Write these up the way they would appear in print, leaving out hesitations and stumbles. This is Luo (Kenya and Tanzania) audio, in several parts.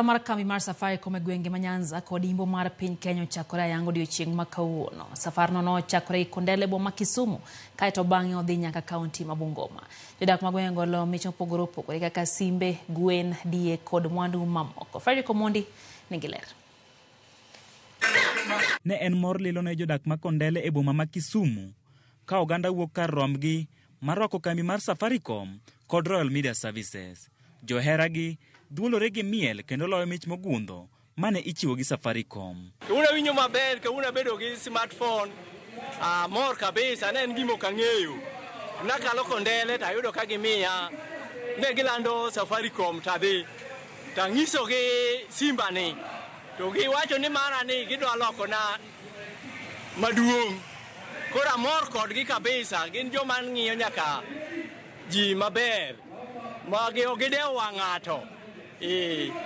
Mar kambi mar Safaricom e gwenge ma Nyanza kod Imbo mar piny Kenya ochakore ayango odiechieng' ma kawuono. Safarno nochakore Kondele boma Kisumu kaeto bang'e odhi nyaka kaunti ma Bungoma. Jodak ma gwenge golo mich mopogore opogore kaka simbe, gwen, diek kod mwandu mamoko. Fredrick Omondi nigi ler. Ne en mor lilo ne jodak ma Kondele e boma ma Kisumu ka oganda wuok kar rombgi mar rwako kambi mar Safaricom kod Royal Media Services. Joheragi duolore gi miel kendo loyo mich mogundho mane ichiwo gi Safaricom. Una winyo maber ka una bedo gi smartphone mor kabisa ne en gimo kang'eyo. Nakalo Kondele tayudo ka gimiya ne gilando Safaricom tadhi tangiso gi simba ni to giwacho ni mara ni gidwa loko na maduong'. Kora mor kodgi kabisa gin joma ng'iyo nyaka ji maber magi ogidewo wang'ato.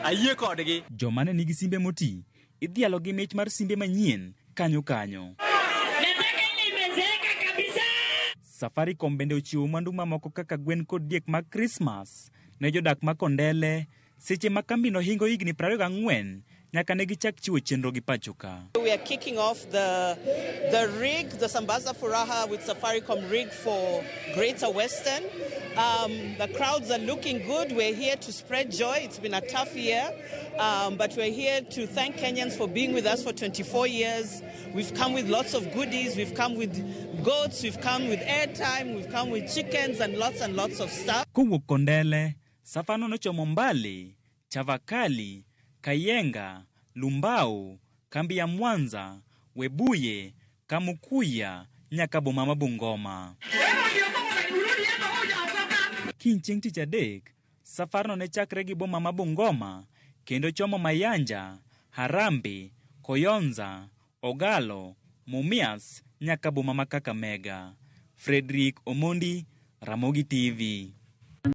Ayie kodgi. Joma ne nigi simbe moti idhialo gi mich mar simbe manyien kanyo. Safaricom bende ochiwo mwandu mamoko kaka gwen kod diek mag Christmas ne jodak ma Kondele seche ma kambino hingo higni 24 nyaka ne gichak chiwo chenro gi pachoka. We are kicking off the rig, the Sambaza Furaha with Safaricom rig for Greater Western. The crowds are looking good. We're here to spread joy. It's been a tough year, but we're here to thank Kenyans for being with us for 24 years. We've come with lots of goodies. We've come with goats. We've come with airtime. We've come with chickens and lots of stuff. Kowuok Kondele, Safarno nochomo Mbale, Chavakali, Kayenga, Lumbao, kambi ya Mwanza, Webuye, Kamukuya, nyaka boma ma Bungoma. Chieng' tich adek, Safarno ne chakre gi boma ma Bungoma, kendo chomo Mayanja, Harambe, Koyonza, Ogalo, Mumias, nyaka boma ma Kakamega. Fredrick Omondi, Ramogi TV.